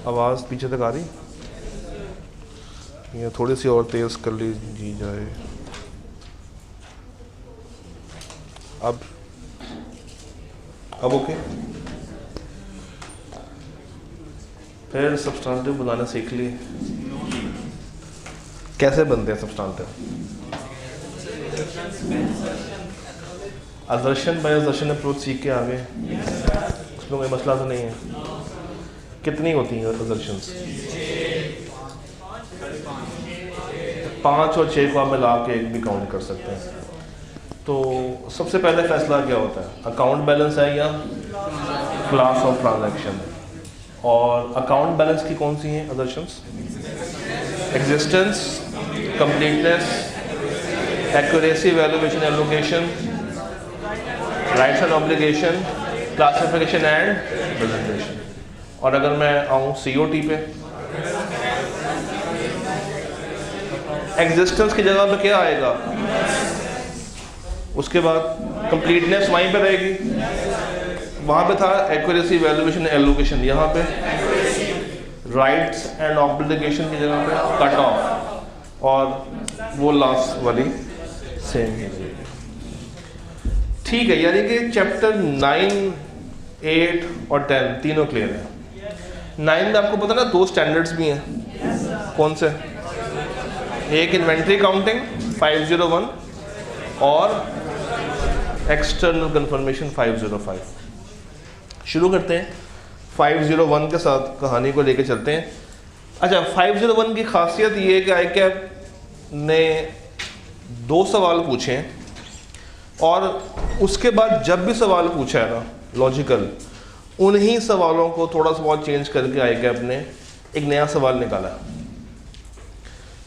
आवाज़ पीछे तक आ रही? या थोड़ी सी और तेज़ कर ली जाए? अब ओके। फिर सब्सटेंटिव बनाना सीख लिए। कैसे बनते हैं substantive? Assertion by assertion approach सीख के आगे, उसमें कोई मसला तो नहीं है। कितनी होती हैं असर्शंस? 5 और 6 को आप मिला के एक भी काउंट कर सकते हैं। तो सबसे पहले फैसला क्या होता है, अकाउंट बैलेंस है या क्लास ऑफ ट्रांजैक्शन? और अकाउंट बैलेंस की कौन सी हैं assertions? Existence, completeness, accuracy, valuation, allocation, rights and obligation, classification and presentation. और अगर मैं आऊँ COT पे, एग्जिस्टेंस की जगह पे क्या आएगा? उसके बाद कंप्लीटनेस वहीं पे रहेगी, वहाँ पे था एक्यूरेसी, वैल्यूएशन, एलोकेशन। यहाँ पे राइट्स एंड ऑब्लिगेशन की जगह पे कट ऑफ, और वो लास्ट वाली सेम ही रहेगी। ठीक है, यानी कि चैप्टर 9, 8 और 10 तीनों क्लियर है। 9 में आपको पता ना 2 स्टैंडर्ड्स भी हैं। कौन से? एक इन्वेंट्री काउंटिंग 501 और एक्सटर्नल कंफर्मेशन 505। शुरू करते हैं 501 के साथ, कहानी को लेके चलते हैं। अच्छा, 501 की खासियत ये है कि ICAP ने 2 सवाल पूछे हैं, और उसके बाद जब भी सवाल पूछा है ना लॉजिकल, उन्हीं सवालों को थोड़ा सा बहुत चेंज करके ICAP ने एक नया सवाल निकाला।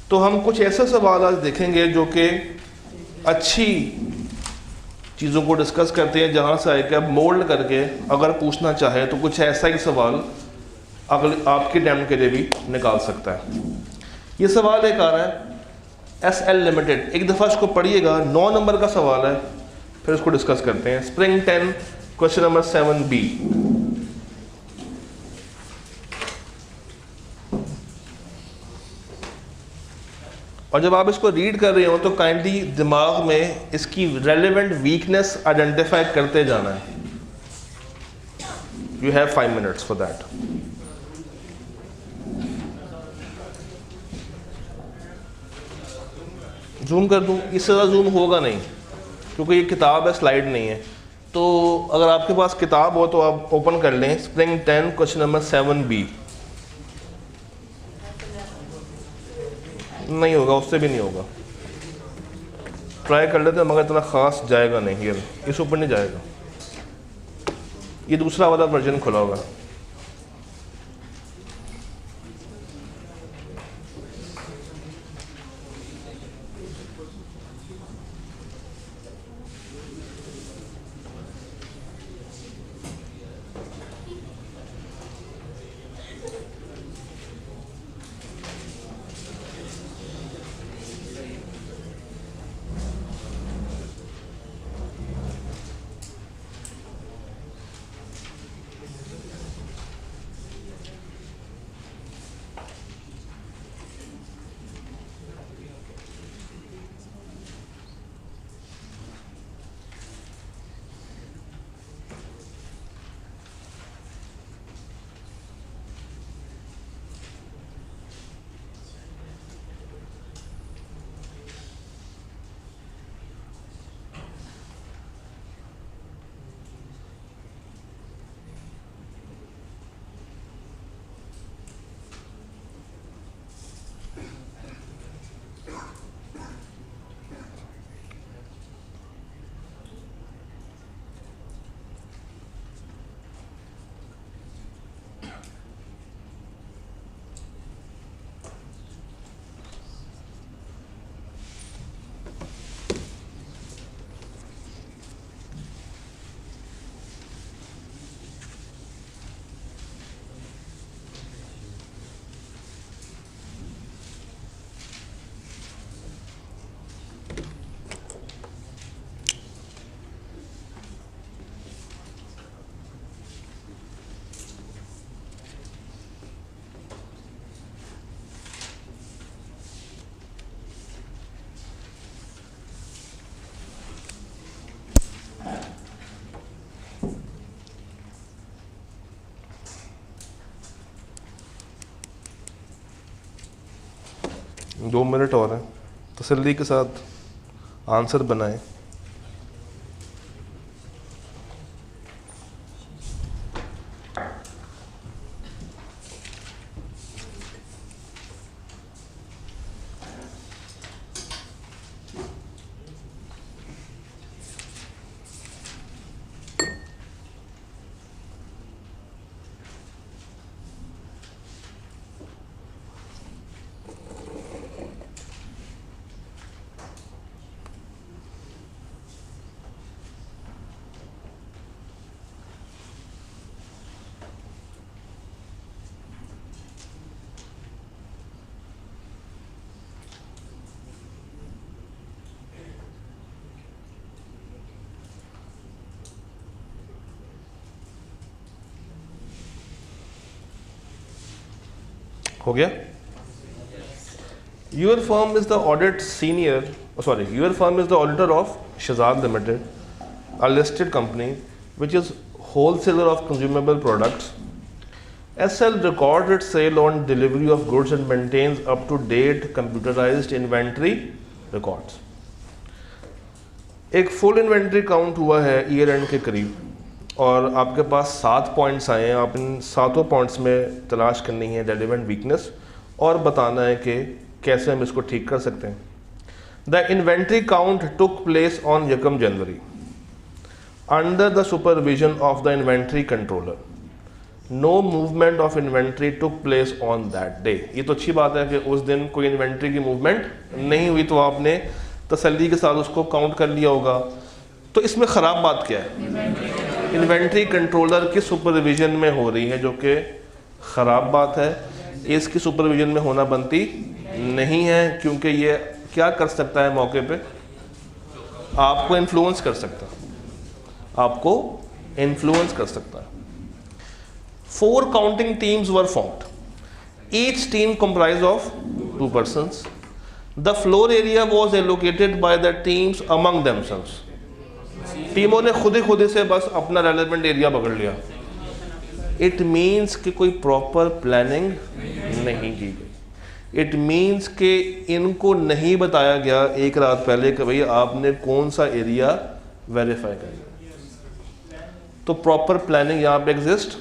तो हम कुछ ऐसे सवाल आज देखेंगे जो कि अच्छी चीज़ों को डिस्कस करते हैं, जहाँ से ICAP मोल्ड करके अगर पूछना चाहे तो कुछ ऐसा ही सवाल अगले आपके टाइम के लिए भी निकाल सकता है। ये सवाल एक आ रहा है SL लिमिटेड, एक दफ़ा इसको पढ़िएगा, 9 नंबर का सवाल है, फिर इसको डिस्कस करते हैं। Spring 10 question number 7B। और जब आप इसको रीड कर रहे हो तो काइंडली दिमाग में इसकी रेलेवेंट वीकनेस आइडेंटिफाई करते जाना है। You have 5 minutes for that. Zoom कर दूं? इससे ज़्यादा जूम होगा नहीं, क्योंकि ये किताब है, स्लाइड नहीं है। तो अगर आपके पास किताब हो तो आप ओपन कर लें, स्प्रिंग 10 क्वेश्चन नंबर 7B। नहीं होगा, उससे भी नहीं होगा। ट्राई कर लेते हैं, मगर इतना ख़ास जाएगा नहीं। ये इस ऊपर नहीं जाएगा, ये दूसरा वाला वर्जन खुला होगा। 2 मिनट और हैं, तसल्ली के साथ आंसर बनाएं। हो गया? Your firm is the audit senior, your firm is the auditor of Shazad Limited, a listed company which is wholesaler of consumable products. SL records its sale on delivery of goods and maintains up to date computerized inventory records. एक full inventory count हुआ है year and के करीब, और आपके पास 7 points आए हैं। आप इन 7 पॉइंट्स में तलाश करनी है रेलिवेंट वीकनेस और बताना है कि कैसे हम इसको ठीक कर सकते हैं। The inventory count took place on 1 January under the supervision of the inventory controller. No movement of inventory took place on that day. ये तो अच्छी बात है कि उस दिन कोई इन्वेंट्री की मूवमेंट नहीं हुई, तो आपने तसल्ली के साथ उसको काउंट कर लिया होगा। तो इसमें ख़राब बात क्या है? इन्वेंट्री कंट्रोलर की सुपरविजन में हो रही है, जो कि ख़राब बात है। इसकी सुपरविजन में होना बनती नहीं है, क्योंकि ये क्या कर सकता है मौके पे? आपको इन्फ्लुएंस कर सकता है, आपको इन्फ्लुएंस कर सकता है। 4 counting teams were formed, each team comprised of 2 persons. The floor area was allocated by the teams among themselves. टीमों ने खुद ही से बस अपना रेलेवेंट एरिया पकड़ लिया। इट मीन्स कि कोई प्रॉपर प्लानिंग नहीं की गई। इट मीन्स कि इनको नहीं बताया गया एक रात पहले कि भाई आपने कौन सा एरिया वेरीफाई करना। तो प्रॉपर प्लानिंग यहाँ पे exist.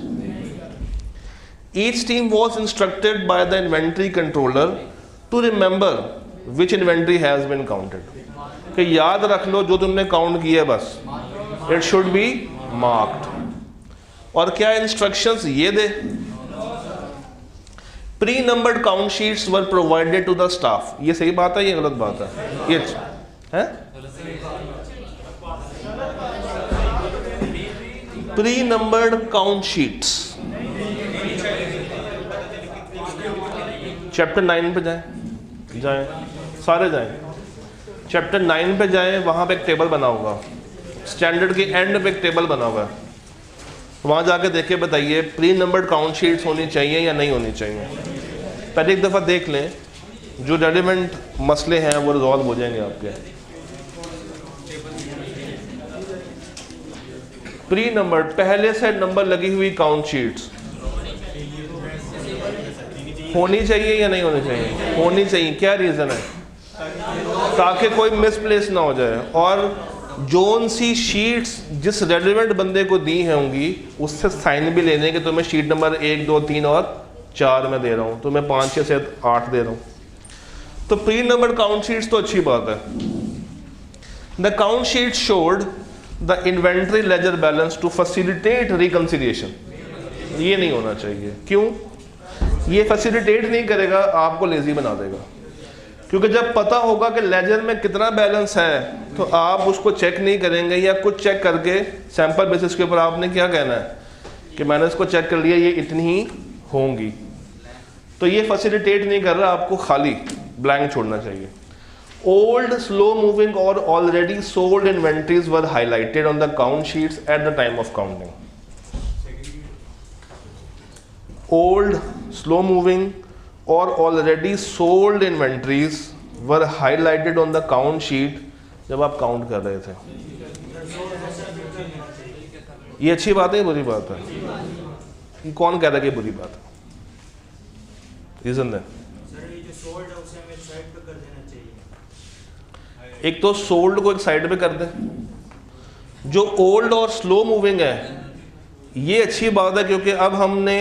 Each team was instructed by the inventory controller to remember which inventory has been counted. कि याद रख लो जो तुमने काउंट किया है, बस इट शुड बी मार्क्ड। और क्या इंस्ट्रक्शंस ये दे? Pre numbered count sheets were provided to the staff. ये सही बात है, ये गलत बात है? ये है pre numbered count sheets. Chapter 9 पे जाएं, सारे जाएं। चैप्टर 9 पे जाएं, वहाँ पे एक टेबल बना होगा, स्टैंडर्ड के एंड पे एक टेबल बना होगा। वहाँ जाके देखे बताइए प्री नंबर्ड काउंट शीट्स होनी चाहिए या नहीं होनी चाहिए। पहले एक दफ़ा देख लें, जो रेलिवेंट मसले हैं वो रिजॉल्व हो जाएंगे आपके। प्री नंबर्ड, पहले से नंबर लगी हुई काउंट शीट्स होनी चाहिए या नहीं होनी चाहिए? होनी चाहिए। क्या रीज़न है? ताकि कोई मिसप्लेस ना हो जाए, और जोन सी शीट्स जिस रेलिवेंट बंदे को दी होंगी उससे साइन भी लेने के तुम्हें शीट नंबर 1, 2, 3 और 4 में दे रहा हूँ, तुम्हें 5, 6, 7, 8 दे रहा हूँ। तो प्री नंबर काउंट शीट्स तो अच्छी बात है। The count sheet showed the inventory ledger balance to facilitate reconciliation. ये नहीं होना चाहिए। क्यों? ये फैसिलिटेट नहीं करेगा, आपको लेजी बना देगा। क्योंकि जब पता होगा कि लेजर में कितना बैलेंस है, तो आप उसको चेक नहीं करेंगे, या कुछ चेक करके सैंपल बेसिस के ऊपर आपने क्या कहना है कि मैंने इसको चेक कर लिया, ये इतनी ही होंगी। तो ये फैसिलिटेट नहीं कर रहा, आपको खाली ब्लैंक छोड़ना चाहिए। ओल्ड, स्लो मूविंग और already sold inventories were highlighted on the count sheets at the time of counting. Old, slow moving और already sold inventories were highlighted on the count sheet जब आप काउंट कर रहे थे। ये अच्छी बात है, बुरी बात है? कौन कह रहा है कि बुरी बात है? रीजन है। एक तो सोल्ड को एक साइड पे कर दें। जो ओल्ड और स्लो मूविंग है ये अच्छी बात है, क्योंकि अब हमने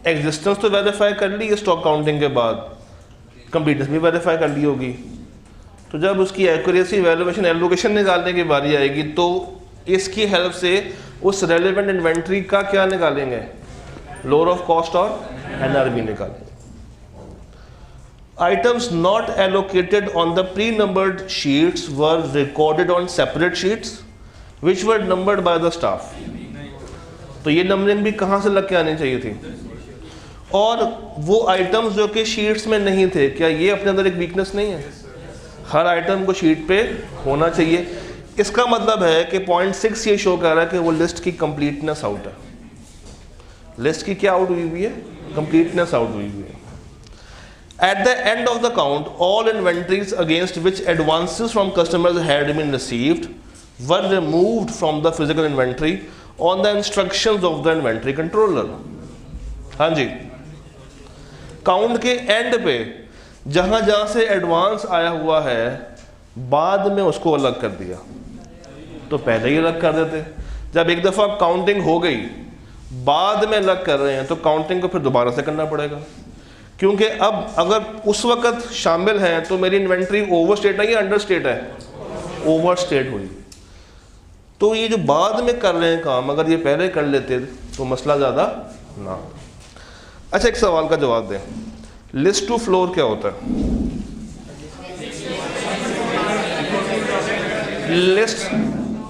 एग्जिस्टेंस तो वेरीफाई कर ली है स्टॉक काउंटिंग के बाद, कंप्लीटनेस भी वेरीफाई कर ली होगी। तो जब उसकी एक्यूरेसी, वैल्यूएशन, एलोकेशन निकालने की बारी आएगी तो इसकी हेल्प से उस रेलेवेंट इन्वेंट्री का क्या निकालेंगे, लोअर ऑफ कॉस्ट और एनआरबी निकालेंगे। Items not allocated on the pre-numbered sheets were recorded on separate sheets which were numbered by the staff. तो ये नंबरिंग भी कहाँ से लग के आनी चाहिए थी। और वो आइटम्स जो कि शीट्स में नहीं थे, क्या ये अपने अंदर एक वीकनेस नहीं है? हर आइटम को शीट पे होना चाहिए। इसका मतलब है कि पॉइंट 6 ये शो कर रहा है कि वो लिस्ट की कंप्लीटनेस आउट है। लिस्ट की क्या आउट हुई हुई है? कंप्लीटनेस आउट हुई हुई है। At the end of the count, all inventories against which advances from customers had been received were removed from the physical inventory on the instructions of the inventory controller. हाँ जी, count के and पे जहाँ जहाँ से advance आया हुआ है बाद में उसको अलग कर दिया। तो पहले ही अलग कर देते। जब एक दफ़ा काउंटिंग हो गई बाद में अलग कर रहे हैं तो काउंटिंग को फिर दोबारा से करना पड़ेगा, क्योंकि अब अगर उस वक्त शामिल हैं तो मेरी इन्वेंट्री ओवर स्टेट है या अंडर स्टेट है? ओवर स्टेट हुई। तो ये जो बाद में कर रहे हैं काम, अगर ये पहले कर लेते तो मसला ज़्यादा ना। अच्छा, एक सवाल का जवाब दें, लिस्ट टू फ्लोर क्या होता है? लिस्ट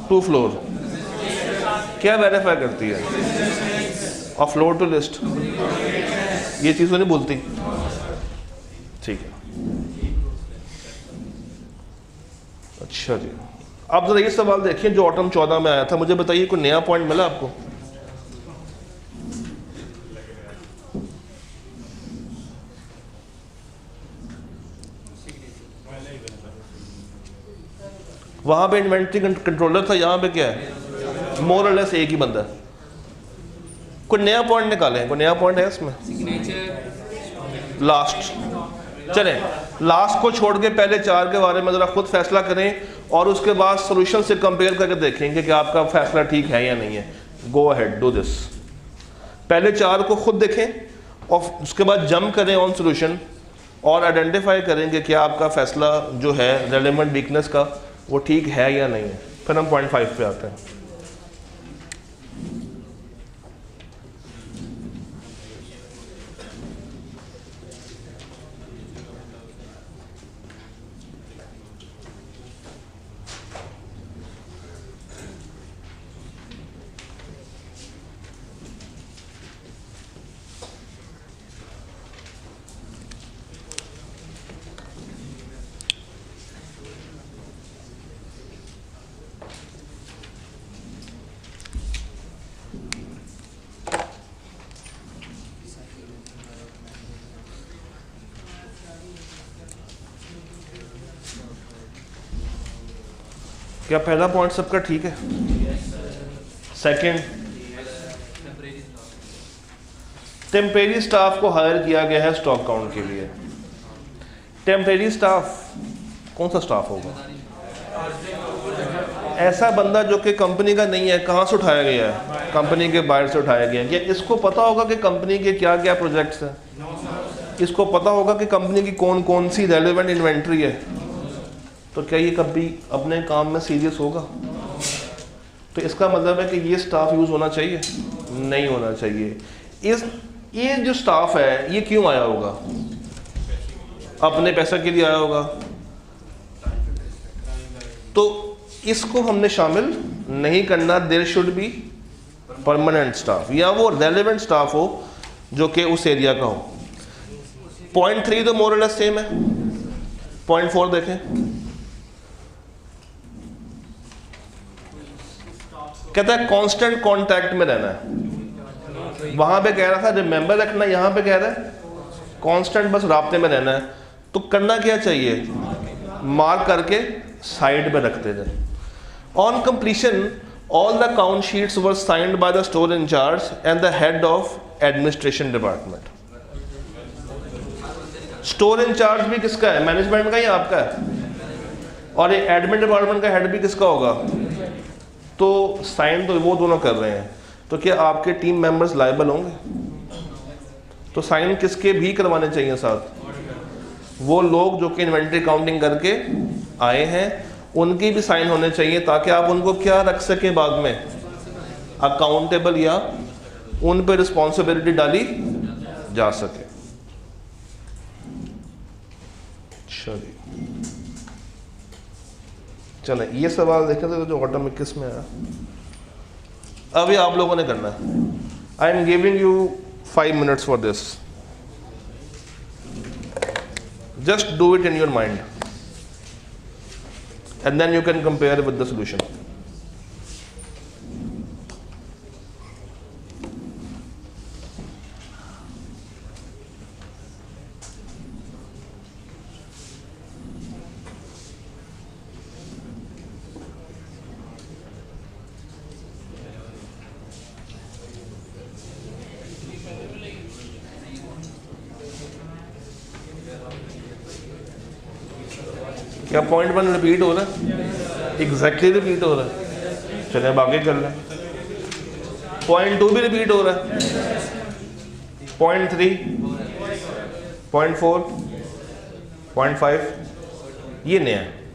टू फ्लोर क्या वेरीफाई करती है? और फ्लोर टू लिस्ट ये चीज़ तो नहीं बोलती। ठीक है, अच्छा जी। अब जरा ये सवाल देखिए जो ऑटम 14 में आया था, मुझे बताइए कोई नया पॉइंट मिला आपको? वहां पे इन्वेंट्री कंट्रोलर था, यहाँ पे क्या है? मोर और लेस एक ही बंदा। कोई नया पॉइंट निकालें, कोई नया पॉइंट है इसमें? लास्ट, चलें लास्ट को छोड़ के पहले 4 के बारे में ज़रा खुद फैसला करें और उसके बाद सॉल्यूशन से कंपेयर करके देखेंगे कि आपका फैसला ठीक है या नहीं है। Go ahead, do this. पहले 4 को खुद देखें और उसके बाद जंप करें ऑन सॉल्यूशन और आइडेंटिफाई करेंगे कि आपका फैसला जो है रेलेवेंट वीकनेस का वो ठीक है या नहीं है। फिर हम पॉइंट 5 पे आते हैं। क्या पहला पॉइंट सबका ठीक है? सेकंड, टेम्परेरी स्टाफ को हायर किया गया है स्टॉक काउंट के लिए। टेम्परेरी स्टाफ कौन सा स्टाफ होगा? ऐसा बंदा जो कि कंपनी का नहीं है। कहाँ से उठाया गया है? कंपनी के बाहर से उठाया गया है। क्या इसको पता होगा कि कंपनी के क्या क्या प्रोजेक्ट्स हैं? इसको पता होगा कि कंपनी की कौन कौन सी रेलेवेंट इन्वेंट्री है? तो क्या ये कभी अपने काम में सीरियस होगा? तो इसका मतलब है कि ये स्टाफ यूज़ होना चाहिए? नहीं होना चाहिए। ये जो स्टाफ है ये क्यों आया होगा? अपने पैसे के लिए आया होगा। तो इसको हमने शामिल नहीं करना। There should be permanent staff या वो रेलेवेंट स्टाफ हो जो कि उस एरिया का हो। पॉइंट 3 तो मोर और लेस सेम है। पॉइंट 4 देखें, कहता है कांस्टेंट कांटेक्ट में रहना है। वहां पे कह रहा था रिमेंबर रखना, यहाँ पे कह रहा है कांस्टेंट बस राब्ते में रहना है। तो करना क्या चाहिए? मार्क करके साइड पे रखते जाए। On completion all the count sheets were signed by the store incharge and the head of administration department. Store incharge भी किसका है, मैनेजमेंट का ही आपका है, और ये एडमिन डिपार्टमेंट का हेड भी किसका होगा, तो साइन तो वो दोनों कर रहे हैं, तो क्या आपके टीम मेंबर्स लायबल होंगे? तो साइन किसके भी करवाने चाहिए साथ? वो लोग जो कि इन्वेंट्री काउंटिंग करके आए हैं उनकी भी साइन होने चाहिए, ताकि आप उनको क्या रख सके बाद में, अकाउंटेबल, या उन पे रिस्पॉन्सिबिलिटी डाली जा सके। चले ये सवाल देखें तो जो ऑटो में किस में आया, अभी आप लोगों ने करना है। I am giving you 5 minutes for this, just do it in your mind and then you can compare with the solution. क्या पॉइंट 1 रिपीट हो रहा है? एग्जैक्टली रिपीट हो रहा है। चलिए अब आगे कर लें। पॉइंट 2 भी रिपीट हो रहा है, पॉइंट 3, पॉइंट 4, पॉइंट 5, ये नया है।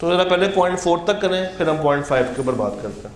तो ज़रा पहले पॉइंट 4 तक करें, फिर हम पॉइंट 5 के ऊपर बात करते हैं।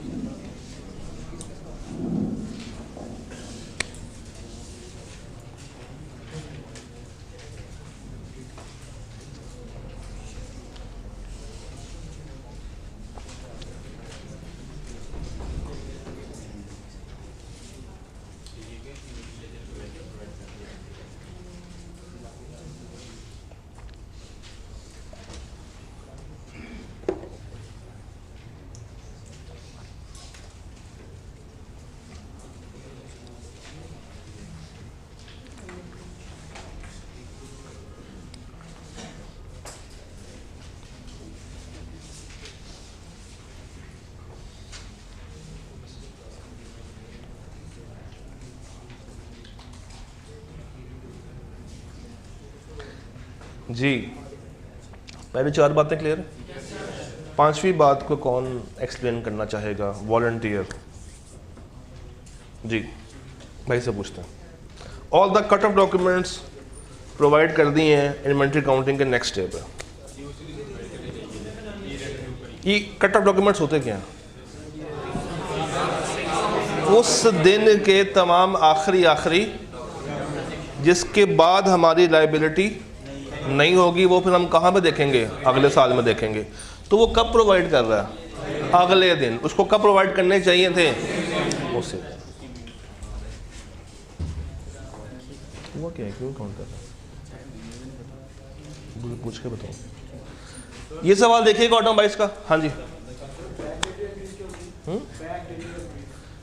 जी, पहले 4 बातें क्लियर है? 5वीं बात को कौन एक्सप्लेन करना चाहेगा? वॉलंटियर। जी, भाई से पूछते हैं। All the cut off documents provide कर दिए हैं इन्वेंट्री काउंटिंग के नेक्स्ट स्टेप है। ये कट ऑफ डॉक्यूमेंट्स होते क्या हैं? उस दिन के तमाम आखिरी जिसके बाद हमारी लायबिलिटी नहीं होगी, वो फिर हम कहाँ पे देखेंगे? अगले साल में देखेंगे। तो वो कब प्रोवाइड कर रहा है? अगले दिन। उसको कब प्रोवाइड करने चाहिए थे? उसे। वो क्या है, क्यों काउंट कर रहा है? पूछ के बताओ। ये सवाल देखिएगा ऑटो 22 का। हाँ जी,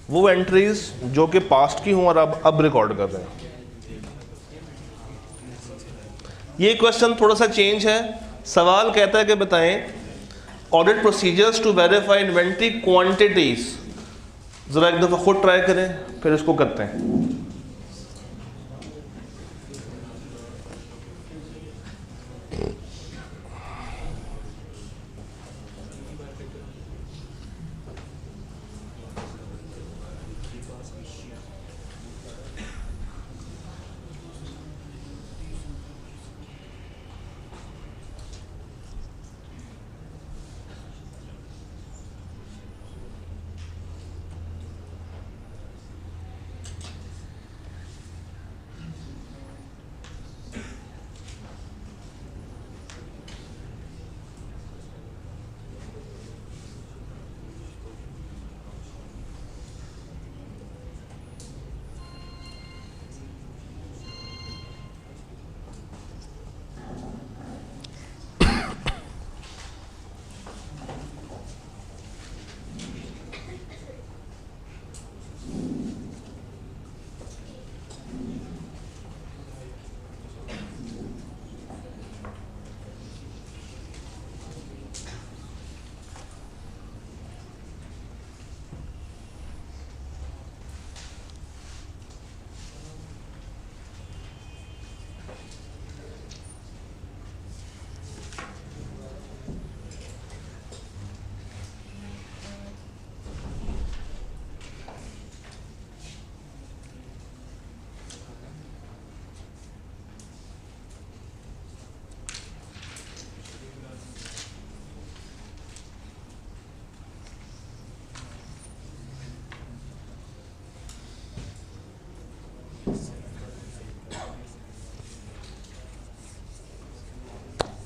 वो एंट्रीज जो कि पास्ट की हों और अब रिकॉर्ड कर रहे हैं। ये क्वेश्चन थोड़ा सा चेंज है। सवाल कहता है कि बताएं audit procedures to verify inventory quantities. जरा एक दफा खुद ट्राई करें, फिर इसको करते हैं।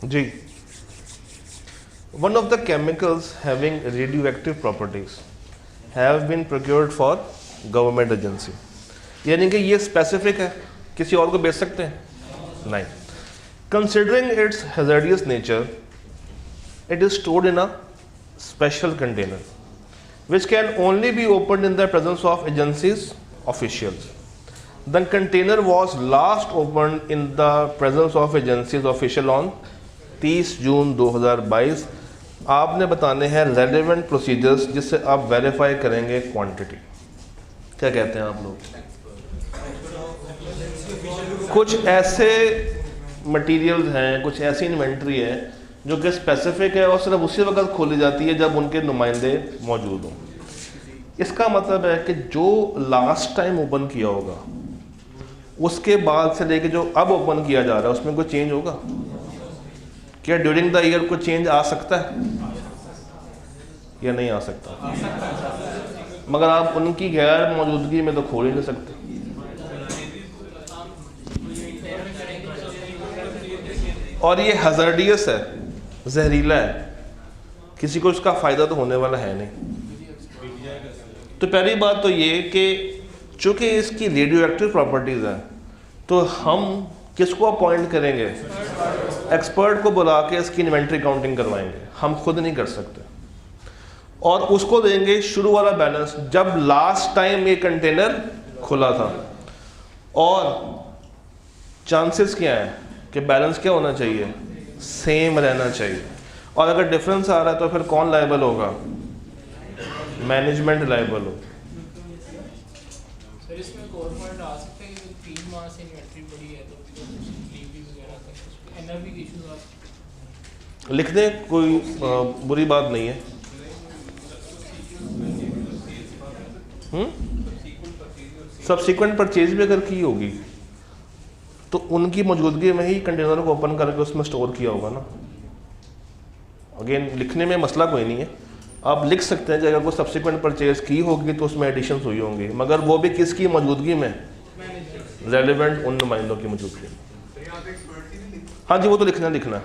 जी, one of the chemicals having radioactive properties have been procured for government agency, यानी कि ये स्पेसिफिक है, किसी और को बेच सकते हैं? नहीं. Considering its hazardous nature, it is stored in a special container which can only be opened in the presence of agency's officials. The container was last opened in the presence of agency's official on 30 जून 2022. आपने बताने हैं relevant procedures जिससे आप verify करेंगे quantity. क्या कहते हैं आप लोग? कुछ ऐसे मटेरियल्स हैं, कुछ ऐसी इन्वेंट्री है जो कि स्पेसिफिक है और सिर्फ उसी वक्त खोली जाती है जब उनके नुमाइंदे मौजूद हों. इसका मतलब है कि जो लास्ट टाइम ओपन किया होगा उसके बाद से लेके जो अब ओपन किया जा रहा है उसमें कोई चेंज होगा? क्या ड्यूरिंग द ईयर कोई चेंज आ सकता है या नहीं आ सकता? मगर आप उनकी गैर मौजूदगी में तो खोल ही नहीं सकते. और ये हज़ार्डियस है, जहरीला है, किसी को इसका फ़ायदा तो होने वाला है नहीं. तो पहली बात तो ये कि चूँकि इसकी रेडियो एक्टिव प्रॉपर्टीज़ हैं तो हम किसको अपॉइंट करेंगे? एक्सपर्ट को बुला के इसकी इन्वेंट्री काउंटिंग करवाएंगे. हम खुद नहीं कर सकते. और उसको देंगे शुरू वाला बैलेंस जब लास्ट टाइम ये कंटेनर खुला था. और चांसेस क्या हैं कि बैलेंस क्या होना चाहिए? सेम रहना चाहिए. और अगर डिफरेंस आ रहा है तो फिर कौन लायबल होगा? मैनेजमेंट लायबल हो. सर इसमें एक और पॉइंट आ सकता है कि 3 माह से इन्वेंट्री पड़ी है तो लीवी वगैरह का एनआरवी के इश्यूज आ लिख दें, कोई बुरी बात नहीं है. सब्सिक्वेंट परचेज भी अगर की होगी तो उनकी मौजूदगी में ही कंटेनर को ओपन करके उसमें स्टोर किया होगा ना. अगेन लिखने में मसला कोई नहीं है, आप लिख सकते हैं कि अगर कोई सब्सिक्वेंट परचेज की होगी तो उसमें एडिशंस हुई होंगी, मगर वो भी किसकी मौजूदगी में? रेलेवेंट उन नुमाइंदों की मौजूदगी में. हाँ जी, वो तो लिखना है.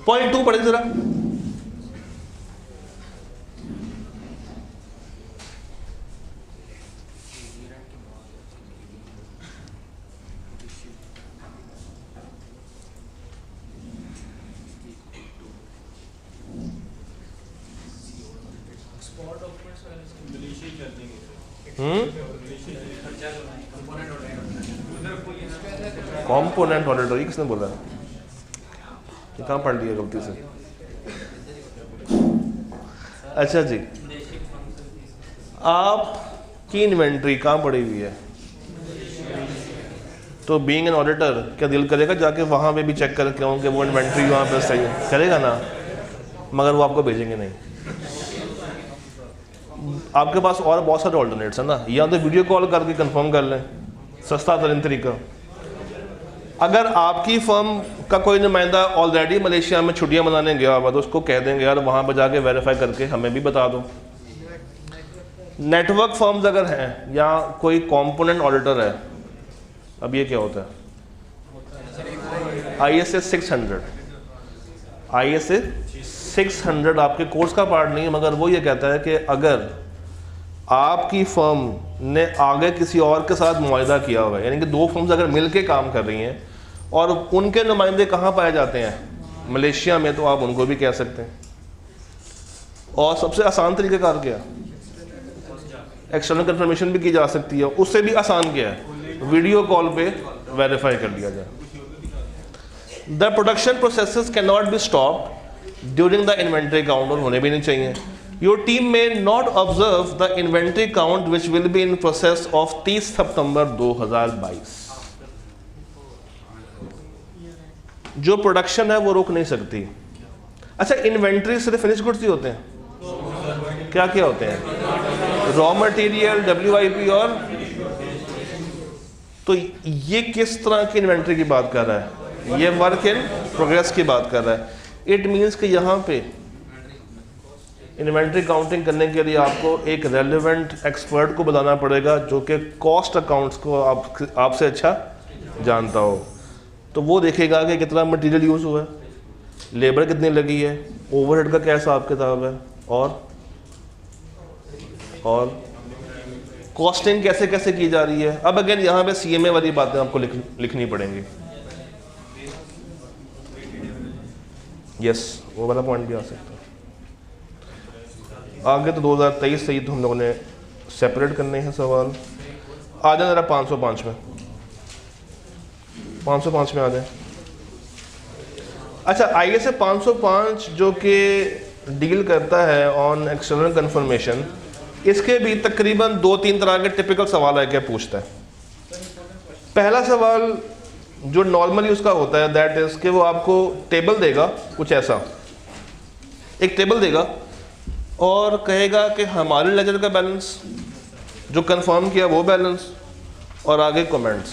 पॉइंट 2 पढ़े जरा. कॉम्पोनेंट ऑडिटर, किसने बोला? ये कहाँ पढ़ लिया गलती से? अच्छा जी, आपकी इन्वेंट्री कहाँ पड़ी हुई है? तो बीइंग एन ऑडिटर क्या दिल करेगा जाके वहाँ पे भी चेक करके आऊँ कि वो इन्वेंट्री वहाँ पे सही है? करेगा ना, मगर वो आपको भेजेंगे नहीं. आपके पास और बहुत सारे ऑल्टरनेट्स हैं ना, या तो वीडियो कॉल करके कंफर्म कर लें, सस्ता तरीन तरीका. अगर आपकी फर्म का कोई नुमाइंदा ऑलरेडी मलेशिया में छुट्टियां मनाने गया हुआ तो उसको कह देंगे यार वहाँ पर जाके वेरीफाई करके हमें भी बता दो. नेटवर्क फर्म्स अगर हैं या कोई कंपोनेंट ऑडिटर है, अब ये क्या होता है? ISA 600. ISA 600 आपके कोर्स का पार्ट नहीं है, मगर वो ये कहता है कि अगर आपकी फर्म ने आगे किसी और के साथ मुआहदा किया हुआ है, यानी कि 2 फर्म्स अगर मिलके काम कर रही हैं और उनके नुमाइंदे कहाँ पाए जाते हैं? मलेशिया में, तो आप उनको भी कह सकते हैं. और सबसे आसान तरीक़ाकार क्या है? एक्सटर्नल कंफर्मेशन भी की जा सकती है. उससे भी आसान क्या है? वीडियो कॉल पे वेरीफाई कर लिया जाए. The production processes can not be stopped during the inventory count, और होने भी नहीं चाहिए. योर टीम में not observe the inventory count which will be in process of 30 सितंबर 2022. जो प्रोडक्शन है वो रोक नहीं सकती. अच्छा, इन्वेंट्री सिर्फ फिनिश गुड्स ही होते हैं? क्या क्या होते हैं? रॉ मटेरियल, WIP, और तो ये किस तरह की इन्वेंट्री की बात कर रहा है? ये वर्क इन प्रोग्रेस की बात कर रहा है. इट मीन्स कि यहाँ पे इन्वेंट्री काउंटिंग करने के लिए आपको एक रेलेवेंट एक्सपर्ट को बुलाना पड़ेगा जो कि कॉस्ट अकाउंट्स को आपसे अच्छा जानता हो. तो वो देखेगा कि कितना मटेरियल यूज़ हुआ है, लेबर कितनी लगी है, ओवरहेड का क्या हिसाब किताब है, और कॉस्टिंग कैसे कैसे की जा रही है। अब अगेन यहाँ पे CMA वाली बातें आपको लिखनी पड़ेंगी। यस, वो वाला पॉइंट भी आ सकता है। आगे तो 2023 से ही तो हम लोगों ने सेपरेट करने हैं सवाल। आ जाए ज़रा 505 में, 505 में आ जाए। अच्छा, ISA 505 जो कि डील करता है ऑन एक्सटर्नल कंफर्मेशन, इसके भी तकरीबन 2-3 तरह के टिपिकल सवाल है क्या पूछता है। पहला सवाल जो नॉर्मली उसका होता है दैट इज कि वो आपको टेबल देगा, कुछ ऐसा एक टेबल देगा और कहेगा कि हमारे लेजर का बैलेंस जो कंफर्म किया वो बैलेंस, और आगे कमेंट्स।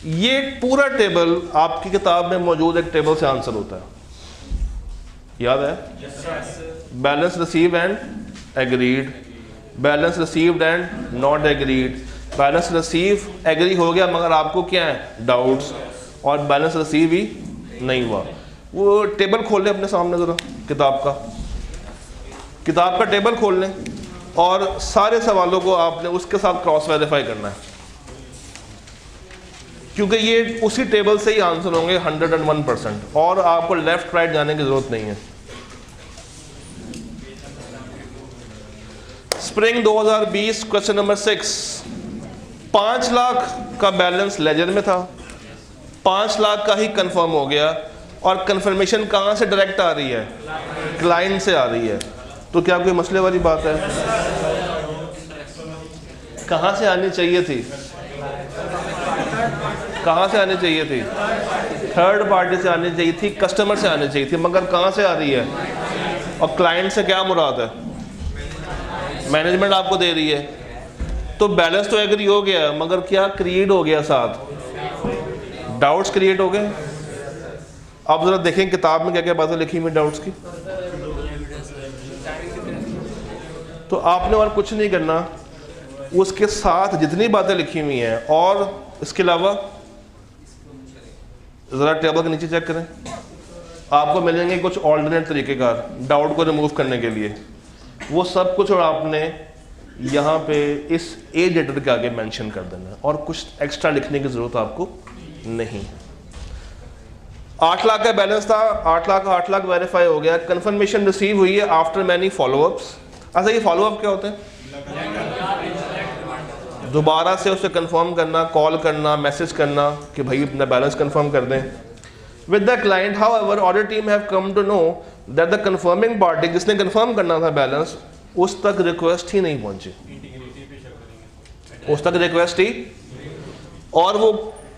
ये पूरा टेबल आपकी किताब में मौजूद एक टेबल से आंसर होता है, याद है? Balance receive and agreed, balance received and not agreed, balance receive agree हो गया मगर आपको क्या है डाउट्स, और बैलेंस रिसीव ही नहीं हुआ। वो टेबल खोल लें अपने सामने ज़रा, किताब का टेबल खोल लें और सारे सवालों को आपने उसके साथ क्रॉस वेरीफाई करना है, क्योंकि ये उसी टेबल से ही आंसर होंगे 101%, और आपको लेफ्ट राइट जाने की ज़रूरत नहीं है। स्प्रिंग 2020 क्वेश्चन नंबर 6, 5 लाख का बैलेंस लेजर में था, 5 लाख का ही कंफर्म हो गया, और कंफर्मेशन कहाँ से डायरेक्ट आ रही है? क्लाइंट से आ रही है। तो क्या कोई मसले वाली बात है? कहाँ से आनी चाहिए थी? कहाँ से आनी चाहिए थी? थर्ड पार्टी से आनी चाहिए थी, कस्टमर से आनी चाहिए थी, मगर कहाँ से आ रही है? और क्लाइंट से क्या मुराद है? मैनेजमेंट आपको दे रही है। तो बैलेंस तो एग्री हो गया, मगर क्या क्रिएट हो गया? साथ डाउट्स क्रिएट हो गए। आप जरा देखें किताब में क्या क्या बातें लिखी हुई डाउट्स की। तो आपने और कुछ नहीं करना, उसके साथ जितनी बातें लिखी हुई हैं और इसके अलावा ज़रा टेबल के नीचे चेक करें, आपको मिलेंगे कुछ ऑल्टरनेट तरीक़ेकार डाउट को रिमूव करने के लिए। वो सब कुछ और आपने यहाँ पे इस एज लेटर के आगे मेंशन कर देना है, और कुछ एक्स्ट्रा लिखने की ज़रूरत आपको नहीं। 8 लाख का बैलेंस था, 8 लाख वेरीफाई हो गया, कंफर्मेशन रिसीव हुई है आफ्टर मैनी फॉलोअप्स। अच्छा, ये फॉलोअप क्या होते हैं? दोबारा से उसे कंफर्म करना, कॉल करना, मैसेज करना कि भाई अपना बैलेंस कंफर्म कर दें। With the client however audit team have come to know that the confirming party, जिसने कंफर्म करना था बैलेंस, उस तक रिक्वेस्ट ही नहीं पहुंची, उस तक रिक्वेस्ट ही। और वो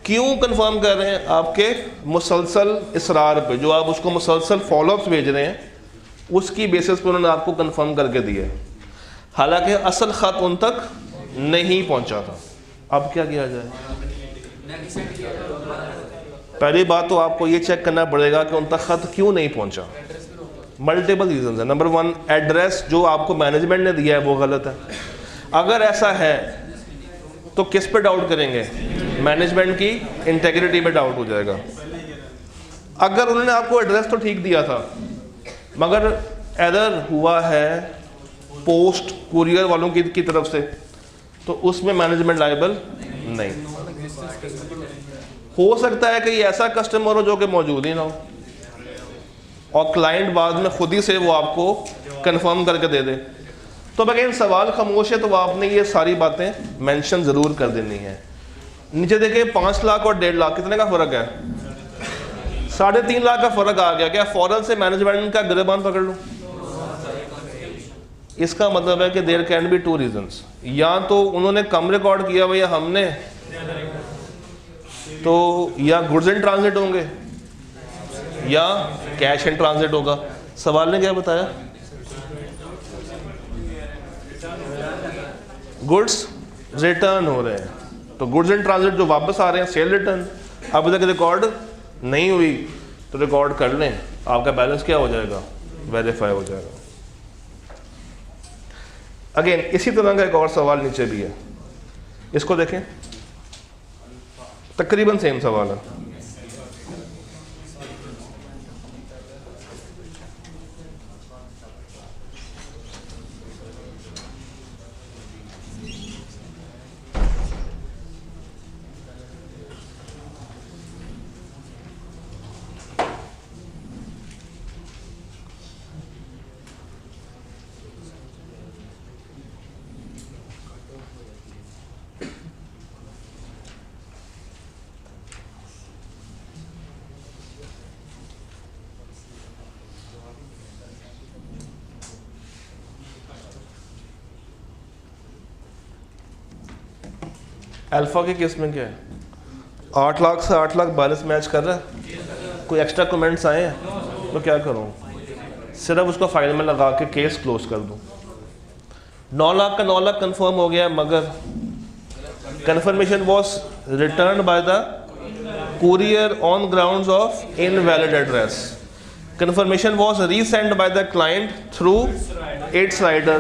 क्यों कंफर्म कर रहे हैं? आपके मुसलसल इसरार पे, जो आप उसको मुसलसल फॉलोअप्स भेज रहे हैं, उसकी बेसिस पर उन्होंने आपको कंफर्म करके दिया, हालांकि असल खत उन तक नहीं पहुंचा था। अब क्या किया जाए? पहली बात तो आपको ये चेक करना पड़ेगा कि उन तक खत क्यों नहीं पहुंचा। मल्टीपल रीजंस है। नंबर 1, एड्रेस जो आपको मैनेजमेंट ने दिया है वो गलत है। अगर ऐसा है तो किस पे डाउट करेंगे? मैनेजमेंट की इंटेग्रिटी पे डाउट हो जाएगा। अगर उन्होंने आपको एड्रेस तो ठीक दिया था, मगर एरर हुआ है पोस्ट कुरियर वालों की तरफ से, तो उसमें मैनेजमेंट लायबल नहीं। हो सकता है कि ये ऐसा कस्टमर हो जो कि मौजूद ही ना हो, और क्लाइंट बाद में खुद ही से वो आपको कंफर्म करके दे दे। तो अगर सवाल खामोश है तो आपने ये सारी बातें मेंशन ज़रूर कर देनी है। नीचे देखिए 5 लाख और 1.5 लाख कितने का फ़र्क है? 3.5 लाख का फ़र्क आ गया। क्या फ़ौरन से मैनेजमेंट का गिरबान पकड़ लूँ? इसका मतलब है कि देयर कैन बी 2 रीजंस। या तो उन्होंने कम रिकॉर्ड किया हुआ या हमने, तो या गुड्स इन ट्रांजिट होंगे या कैश इन ट्रांजिट होगा। सवाल ने क्या बताया? गुड्स रिटर्न हो रहे हैं, तो गुड्स इन ट्रांजिट जो वापस आ रहे हैं, सेल रिटर्न। अब तक रिकॉर्ड नहीं हुई तो रिकॉर्ड कर लें, आपका बैलेंस क्या हो जाएगा? वेरीफाई हो जाएगा। अगेन इसी तरह का एक और सवाल नीचे भी है, इसको देखें, तकरीबन सेम सवाल है। अल्फा के केस में क्या है, 8 लाख से 8 लाख बैलेंस मैच कर रहा है, कोई एक्स्ट्रा कमेंट्स आए हैं तो क्या करूँ, सिर्फ उसको फाइल में लगा के केस क्लोज कर दूँ। 9 लाख का 9 लाख कंफर्म हो गया, मगर confirmation was return by the courier on grounds of invalid address. Confirmation was resent by the client through its rider.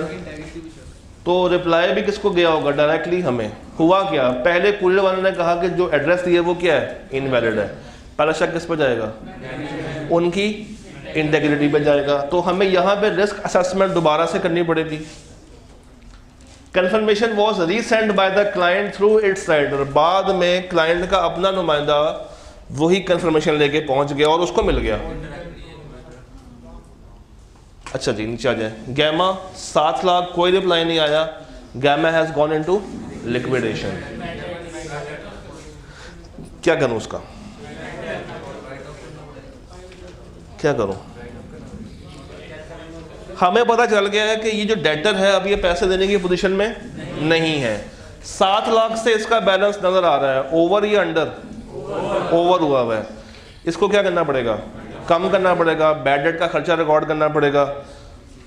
तो रिप्लाई भी किसको गया होगा, डायरेक्टली हमें। हुआ क्या, पहले कुरियर वाले ने कहा कि जो एड्रेस दिया वो क्या है, इनवैलिड है। पहला शक किस पर जाएगा, उनकी इंटेग्रिटी पे जाएगा। तो हमें यहाँ पे रिस्क असेसमेंट दोबारा से करनी पड़ेगी। Confirmation was resent by the client through its rider, बाद में क्लाइंट का अपना नुमाइंदा वही कंफर्मेशन लेके पहुंच गया और उसको मिल गया। अच्छा जी, नीचे आ जाए। गैमा 7 लाख, कोई रिप्लाई नहीं आया, Gamma has gone into liquidation. क्या करूं उसका, क्या करूं? हमें पता चल गया है कि ये जो डेटर है अब ये पैसे देने की पोजीशन में नहीं है। 7 लाख से इसका बैलेंस नजर आ रहा है, ओवर या अंडर, ओवर हुआ हुआ है। इसको क्या करना पड़ेगा, कम करना पड़ेगा, बैड डेट का खर्चा रिकॉर्ड करना पड़ेगा।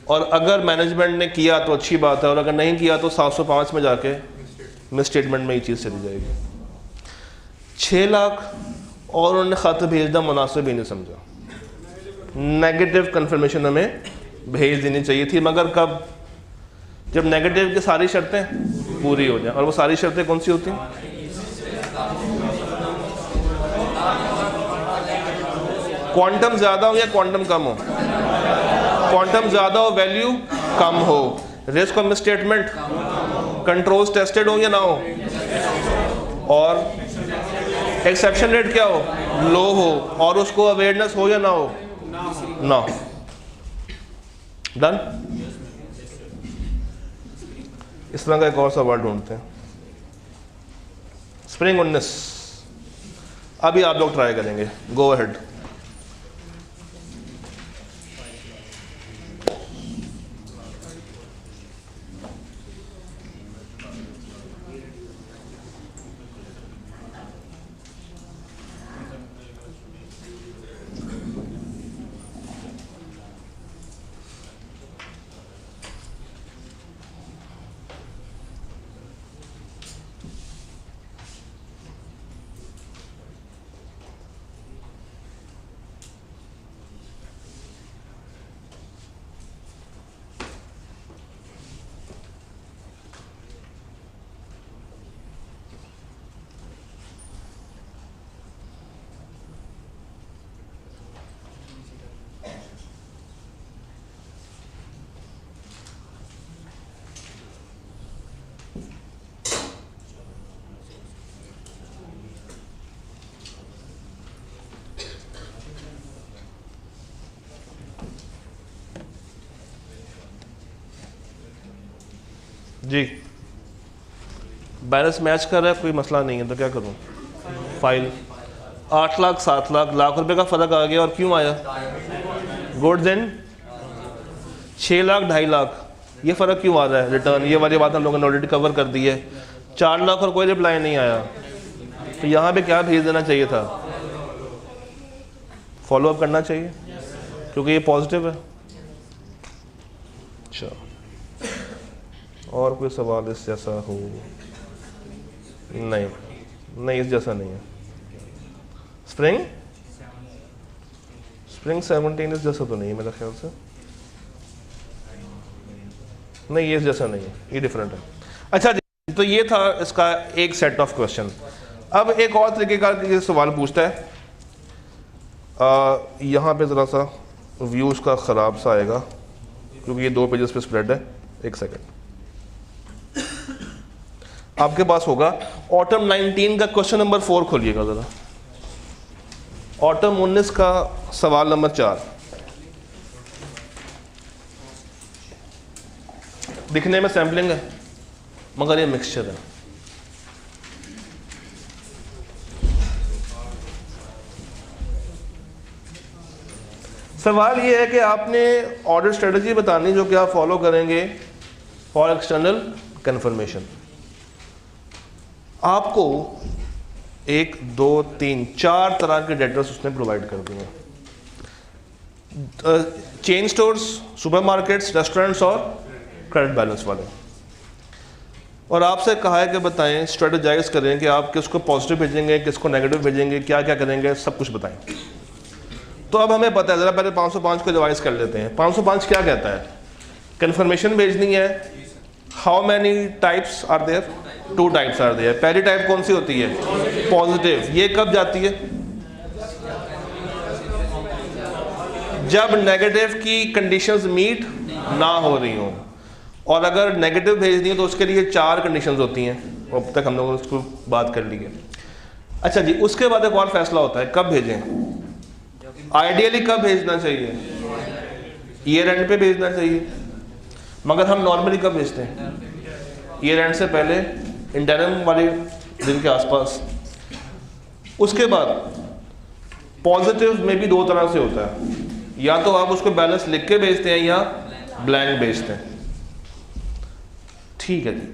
और अगर मैनेजमेंट ने किया तो अच्छी बात है, और अगर नहीं किया तो 705 में जाके मिस स्टेटमेंट में ये चीज़ चली जाएगी। 6 लाख और उन्होंने खत भेजना मुनासिब ही नहीं समझा। नेगेटिव कंफर्मेशन हमें भेज देनी चाहिए थी, मगर कब, जब नेगेटिव की सारी शर्तें पूरी हो जाए। और वो सारी शर्तें कौन सी होती हैं, क्वांटम ज़्यादा हो या क्वांटम कम हो, क्वांटम ज़्यादा हो वैल्यू कम हो, risk of misstatement controls tested हो या ना हो, और एक्सेप्शन रेट क्या हो, लो हो, और उसको अवेयरनेस हो या ना हो, ना। डन। इस तरह का एक और सा वर्ड ढूंढते हैं, स्प्रिंग 19। अभी आप लोग ट्राई करेंगे, गो अहेड। जी, बैलेंस मैच कर रहा है, कोई मसला नहीं है, तो क्या करूं, फाइल 8 लाख 7 लाख, लाख रुपए का फ़र्क आ गया। और क्यों आया, गुड्स एंड 6 लाख 2.5 लाख, ये फ़र्क क्यों आ रहा है, रिटर्न, ये वाली बात हम लोगों ने ऑलरेडी कवर कर दी है। 4 लाख और कोई रिप्लाई नहीं आया, तो यहाँ पे क्या भेज देना चाहिए था, फॉलो अप करना चाहिए, क्योंकि ये पॉजिटिव है। अच्छा, और कोई सवाल इस जैसा हो? नहीं, नहीं इस जैसा नहीं है। स्प्रिंग 17 इस जैसा तो नहीं है मेरे ख्याल से, नहीं ये इस जैसा नहीं है, ये डिफरेंट है। अच्छा जी, तो ये था इसका एक सेट ऑफ क्वेश्चन। अब एक और तरीके का ये सवाल पूछता है, यहाँ पे ज़रा सा व्यू उसका ख़राब सा आएगा क्योंकि ये 2 पेजेस पे स्प्रेड है। एक सेकेंड, आपके पास होगा ऑटम 19 का क्वेश्चन नंबर 4 खोलिएगा ज़रा, ऑटम 19 का सवाल नंबर 4। दिखने में सैम्पलिंग है मगर ये मिक्सचर है। सवाल ये है कि आपने ऑर्डर स्ट्रेटजी बतानी जो कि आप फॉलो करेंगे फॉर एक्सटर्नल कंफर्मेशन। आपको 1 2 3 4 तरह के डेटर्स उसने प्रोवाइड कर दिए, चेन स्टोर्स, सुपरमार्केट्स, रेस्टोरेंट्स और क्रेडिट बैलेंस वाले। और आपसे कहा है कि बताएं, स्ट्रेटेजाइज करें कि आप किसको पॉजिटिव भेजेंगे, किसको नेगेटिव भेजेंगे, क्या क्या करेंगे, सब कुछ बताएं। तो अब हमें पता है, ज़रा पहले 505 को रिवाइज कर लेते हैं। 505 क्या कहता है? कन्फर्मेशन भेजनी है। How many types are there? 2 types are there. पहली टाइप कौन सी होती है? पॉजिटिव। ये कब जाती है? जब नेगेटिव की कंडीशंस मीट ना हो रही हो। और अगर नेगेटिव भेजनी है तो उसके लिए 4 कंडीशंस होती हैं, अब तक हम लोगों ने उसको बात कर ली है। अच्छा जी, उसके बाद एक और फैसला होता है कब भेजें। आइडियली कब भेजना चाहिए? ईयर एंड पे भेजना चाहिए, मगर हम नॉर्मली कब भेजते हैं? ईयर एंड से पहले, इंटरम वाले दिन के आसपास। उसके बाद पॉजिटिव में भी 2 तरह से होता है, या तो आप उसको बैलेंस लिख के भेजते हैं या ब्लैंक भेजते हैं। ठीक है जी।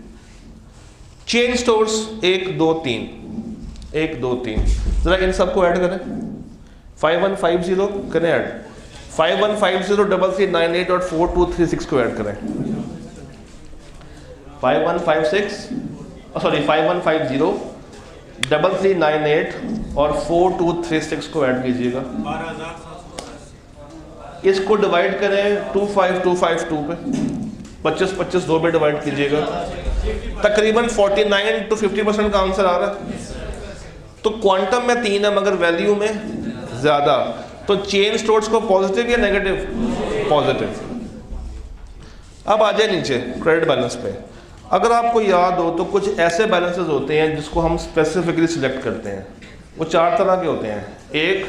चेन स्टोर्स 1 2 3 1 2 3, जरा इन सबको ऐड करें। 5150 करें ऐड, 5150 और 4236 को ऐड करें। 5150 3398 और 4236 को ऐड कीजिएगा। इसको डिवाइड करें 25252 पे, 25 2 पे डिवाइड कीजिएगा। तकरीबन 49 to 50% का आंसर आ रहा है। तो क्वांटम में 3 है मगर वैल्यू में ज़्यादा। तो चेन स्टोर्स को पॉजिटिव या नेगेटिव? पॉजिटिव। अब आ जाए नीचे क्रेडिट बैलेंस पे। अगर आपको याद हो तो कुछ ऐसे बैलेंसेस होते हैं जिसको हम स्पेसिफिकली सिलेक्ट करते हैं। वो 4 तरह के होते हैं। एक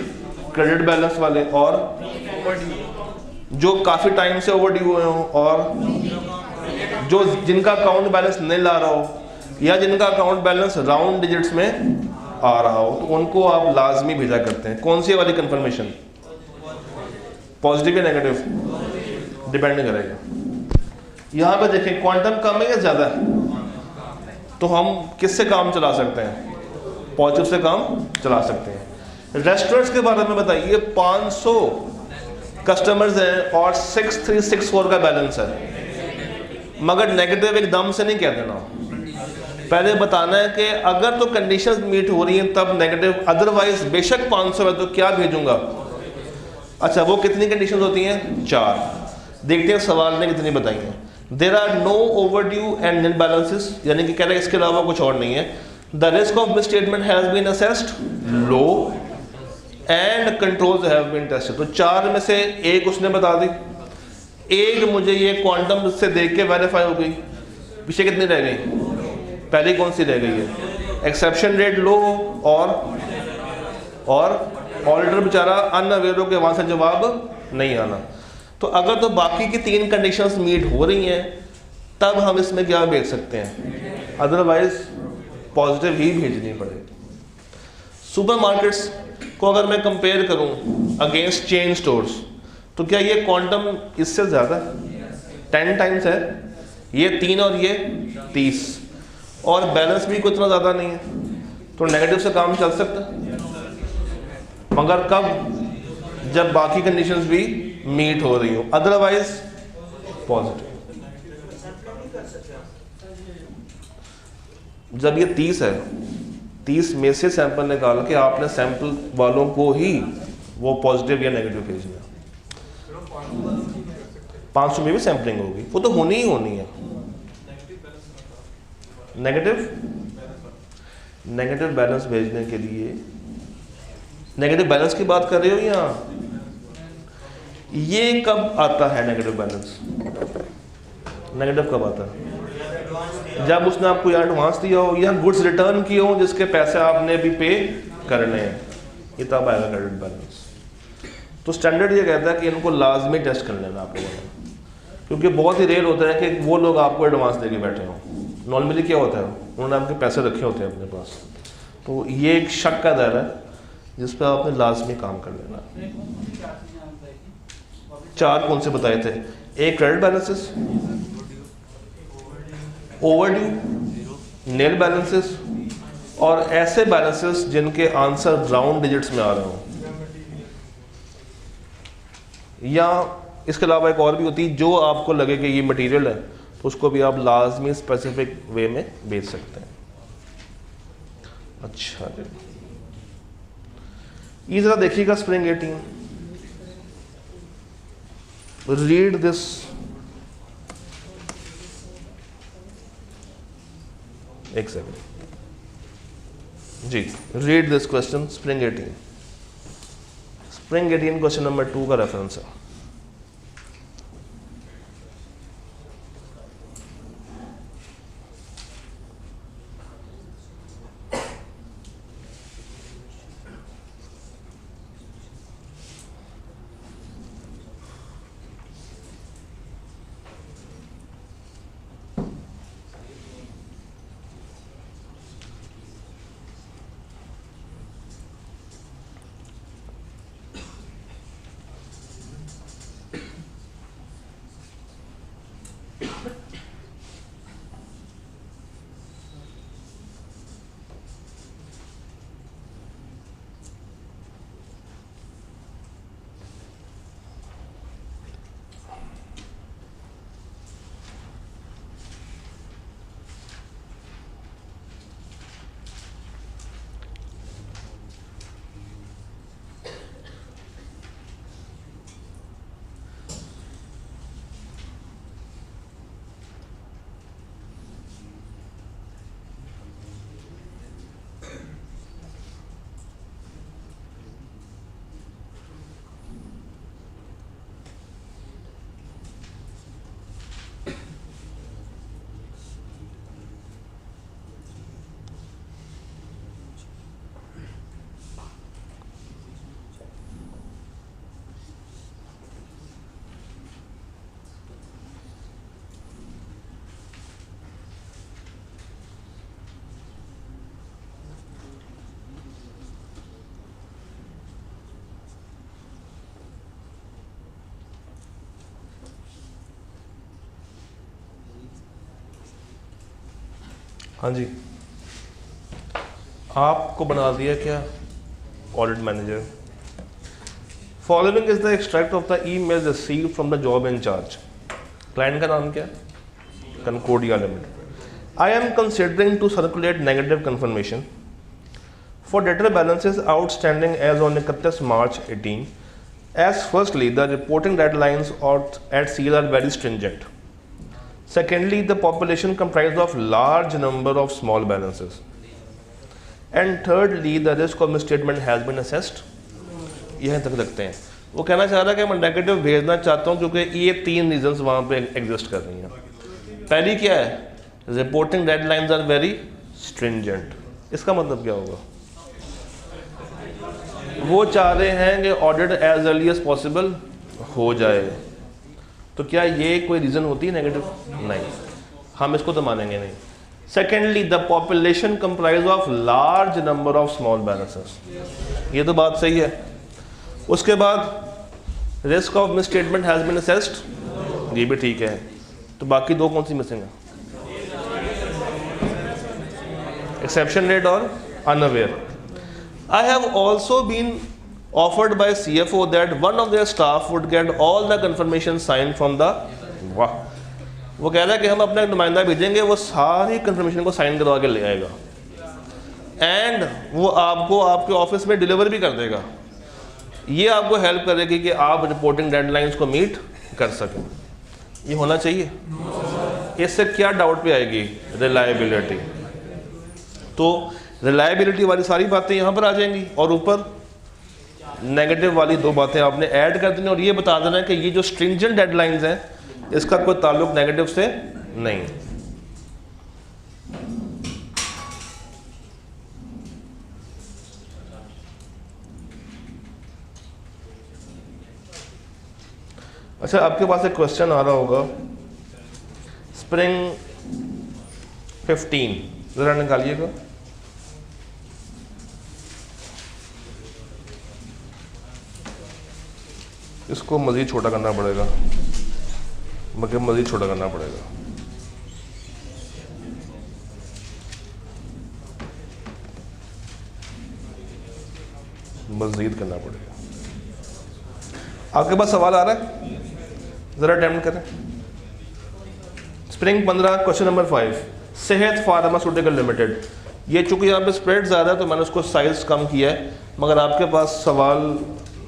क्रेडिट बैलेंस वाले, और जो काफ़ी टाइम से ओवरड्यू हुए हों, और जो जिनका अकाउंट बैलेंस नहीं ला रहा हो, या जिनका अकाउंट बैलेंस राउंड डिजिट्स में आ रहा हो, तो उनको आप लाजमी भेजा करते हैं। कौन सी वाली कंफर्मेशन? पॉजिटिव या नेगेटिव? डिपेंड करेगा। यहाँ पे देखें क्वांटम कम है या ज़्यादा है, तो हम किससे काम चला सकते हैं? पॉजिटिव से काम चला सकते हैं। रेस्टोरेंट्स के बारे में बताइए। 500 कस्टमर्स हैं और 6364 का बैलेंस है, मगर नेगेटिव एकदम से नहीं कह देना। पहले बताना है कि अगर तो कंडीशंस मीट हो रही हैं तब नेगेटिव, अदरवाइज बेशक 500 है तो क्या भेजूंगा। अच्छा, वो कितनी कंडीशंस होती हैं? 4। देखते हैं सवाल ने कितनी बताई हैं। There are no overdue and nil balances, यानी कि कह रहे हैं इसके अलावा कुछ और नहीं है। The risk of misstatement has been assessed low and controls have been tested. तो 4 में से एक उसने बता दी। एक मुझे ये क्वांटम से देख के वेरीफाई हो गई। पीछे कितनी रह गई? पहली कौन सी रह गई है? एक्सेप्शन रेट लो, और ऑडिटर बेचारा अनअवेयर हो के वहाँ से जवाब नहीं आना। तो अगर तो बाकी की 3 कंडीशंस मीट हो रही हैं तब हम इसमें क्या भेज सकते हैं, अदरवाइज पॉजिटिव ही भेजनी पड़ेगी। सुपरमार्केट्स को अगर मैं कंपेयर करूं अगेंस्ट चेन स्टोर्स, तो क्या ये क्वांटम इससे ज़्यादा 10 टाइम्स है? ये 3 और ये 30, और बैलेंस भी कोई इतना ज़्यादा नहीं है, तो नेगेटिव से काम चल सकता है। मगर कब? जब बाकी कंडीशंस भी मीट हो रही हो, अदरवाइज पॉजिटिव। जब ये 30 है, 30 में से सैंपल निकाल के आपने सैंपल वालों को ही वो पॉजिटिव या नेगेटिव भेजना। 500 में भी सैंपलिंग होगी, वो तो होनी ही होनी है। नेगेटिव बैलेंस भेजने के लिए, नेगेटिव बैलेंस की बात कर रहे हो या ये कब आता है? नेगेटिव बैलेंस नेगेटिव कब आता है? जब उसने आपको यहाँ एडवांस दिया हो या गुड्स रिटर्न किए हो जिसके पैसे आपने भी पे करने हैं, ये तब आएगा क्रेडिट बैलेंस। तो स्टैंडर्ड ये कहता है कि इनको लाजमी टेस्ट कर लेना आप लोगों ने, क्योंकि बहुत ही रेयर होता है कि वो लोग आपको एडवांस देके बैठे हों। नॉर्मली क्या होता है, उन्होंने आपके पैसे रखे होते हैं अपने पास। तो ये एक शक का दायरा है जिस पर आपने लाजमी काम कर लेना। 4 कौन से बताए थे? एक क्रेडिट बैलेंसेस, ओवरड्यू, नील बैलेंसेस, और ऐसे बैलेंसेस जिनके आंसर राउंड डिजिट्स में आ रहे हों, या इसके अलावा एक और भी होती है, जो आपको लगे कि ये मटेरियल है तो उसको भी आप लाजमी स्पेसिफिक वे में बेच सकते हैं। अच्छा जी, ये जरा देखिएगा स्प्रिंग 18, रीड दिस। एक सेकेंड जी, read this question spring 18। Spring 18 question number 2 का रेफरेंस है। हाँ जी, आपको बना दिया क्या audit manager. Following is the extract of the email received from the job incharge. Client का नाम क्या है? Concordia limited. I am considering to circulate negative confirmation for debtor balances outstanding as on 31 March 18 as firstly the reporting deadlines at SEAL are very stringent. Secondly, the population comprised of large number of small balances. And thirdly, the risk of misstatement has been assessed. यह तक रखते हैं। वो कहना चाह रहा है कि मैं नेगेटिव भेजना चाहता हूँ क्योंकि ये 3 रीजंस वहाँ पे एग्जिस्ट कर रही हैं। पहली क्या है? Reporting deadlines are very stringent. इसका मतलब क्या होगा? वो चाह रहे हैं कि audit as early as possible हो जाए। तो क्या ये कोई रीज़न होती है नेगेटिव? नहीं, हम इसको तो मानेंगे नहीं। Secondly, the population comprise of large number of small balances. ये तो बात सही है। उसके बाद risk of misstatement has been assessed, ये भी ठीक है। तो बाकी 2 कौन सी मिसिंग है? एक्सेप्शन रेट और unaware. I have also been offered by CFO that one of their staff would get all the confirmation signed from the वाह, वो कह रहा है कि हम अपना नुमाइंदा भेजेंगे, वो सारी कंफर्मेशन को साइन करवा के ले आएगा एंड वो आपको आपके ऑफिस में डिलीवर भी कर देगा। ये आपको हेल्प करेगी कि आप रिपोर्टिंग डेडलाइंस को मीट कर सकें। ये होना चाहिए। इससे क्या डाउट पे आएगी? रिलायबिलिटी। तो रिलायबिलिटी वाली सारी बातें यहाँ पर आ जाएंगी और ऊपर नेगेटिव वाली 2 बातें आपने ऐड कर देनी और ये बता देना है कि ये जो स्ट्रिंजेंट डेडलाइंस हैं इसका कोई ताल्लुक नेगेटिव से नहीं। अच्छा, आपके पास एक क्वेश्चन आ रहा होगा, स्प्रिंग 15 जरा निकालिएगा। इसको मज़ीद छोटा करना पड़ेगा, मगर मज़ीद छोटा करना पड़ेगा। मज़ीद करना पड़ेगा। आपके पास सवाल आ रहा है, ज़रा अटेम्प्ट करें। स्प्रिंग 15 क्वेश्चन नंबर 5, सेहत फार्मास्यूटिकल लिमिटेड। ये चूँकि यहाँ पे स्प्रेड ज़्यादा है तो मैंने उसको साइज़ कम किया है, मगर आपके पास सवाल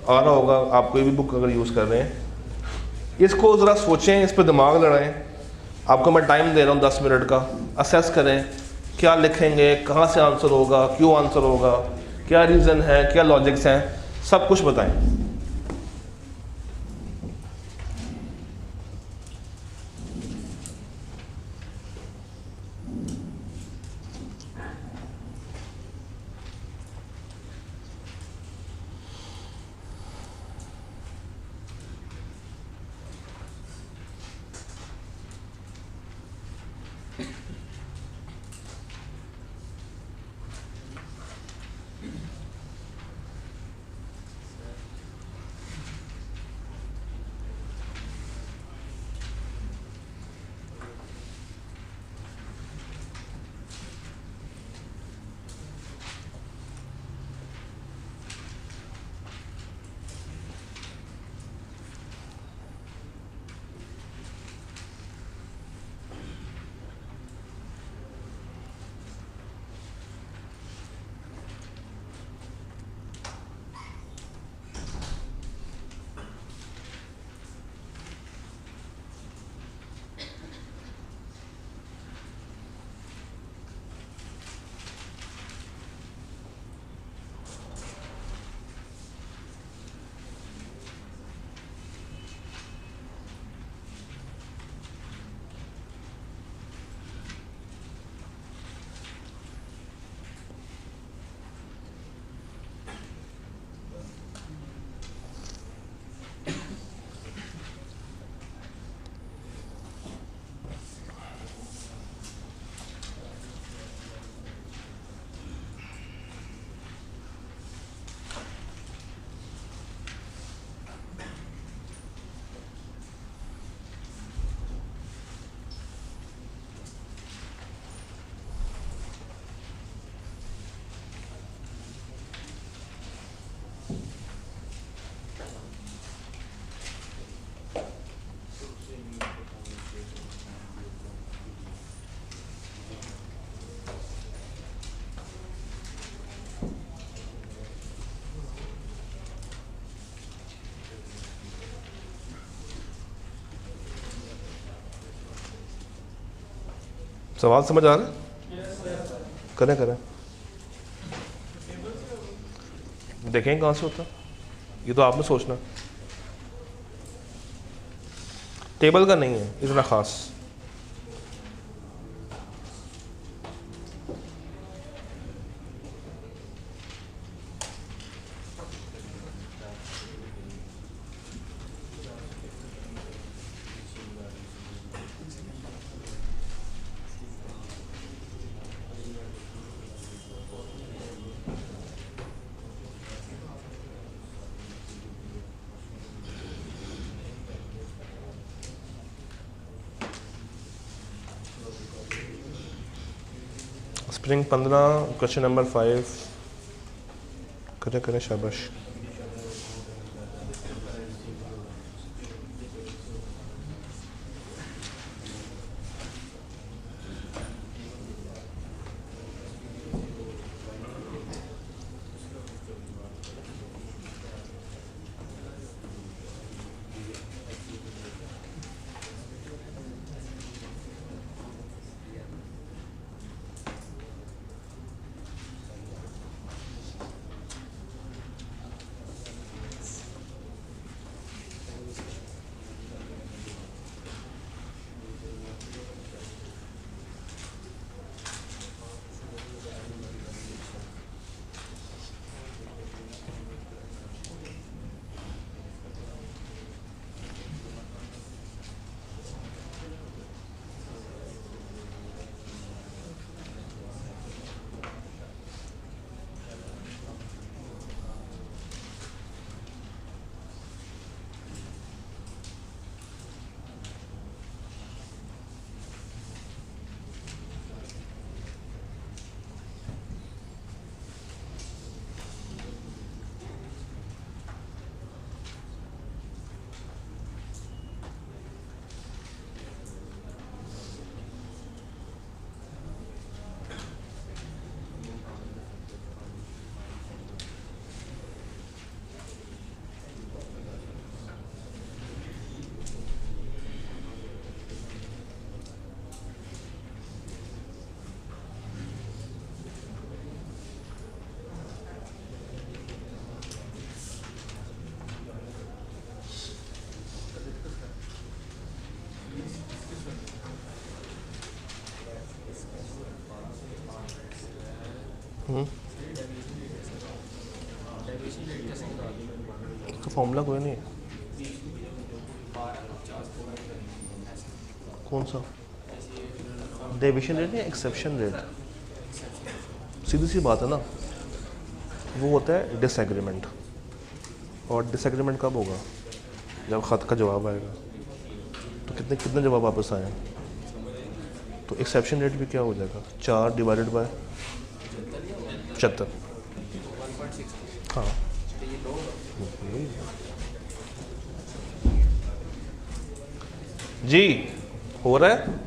आ रहा होगा, आप कोई भी बुक अगर यूज़ कर रहे हैं, इसको ज़रा सोचें, इस पर दिमाग लड़ाएं। आपको मैं टाइम दे रहा हूँ 10 मिनट का, असेस करें क्या लिखेंगे, कहाँ से आंसर होगा, क्यों आंसर होगा, क्या रीज़न है, क्या लॉजिक्स हैं, सब कुछ बताएं। सवाल समझ आ रहा है? करें करें, देखें कहाँ से होता, ये तो आपने सोचना। टेबल का नहीं है इतना ख़ास। स्प्रिंग 15 क्वेश्चन नंबर 5 करें करें, शाबाश। उसका फॉर्मूला कोई नहीं है। कौन सा? डेविएशन रेट या एक्सेप्शन रेट? सीधी सी बात है ना, वो होता है डिसएग्रीमेंट। और डिसएग्रीमेंट कब होगा? जब ख़त का जवाब आएगा। तो कितने कितने जवाब वापस आए? तो एक्सेप्शन रेट भी क्या हो जाएगा? 4 डिवाइडेड बाय 75। हाँ जी, हो रहा है।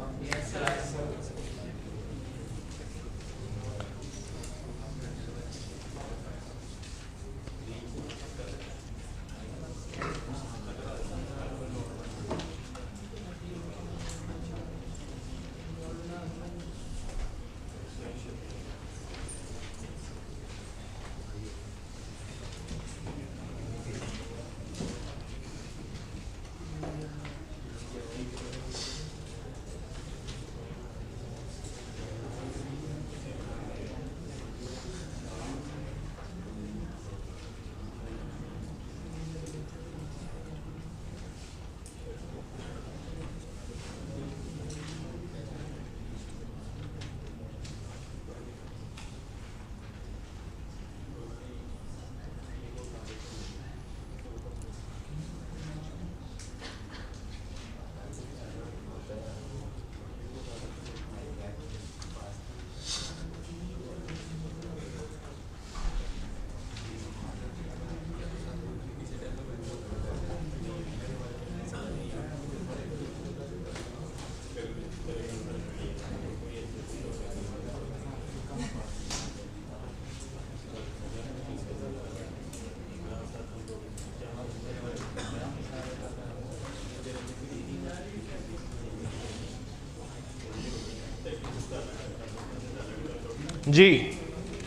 जी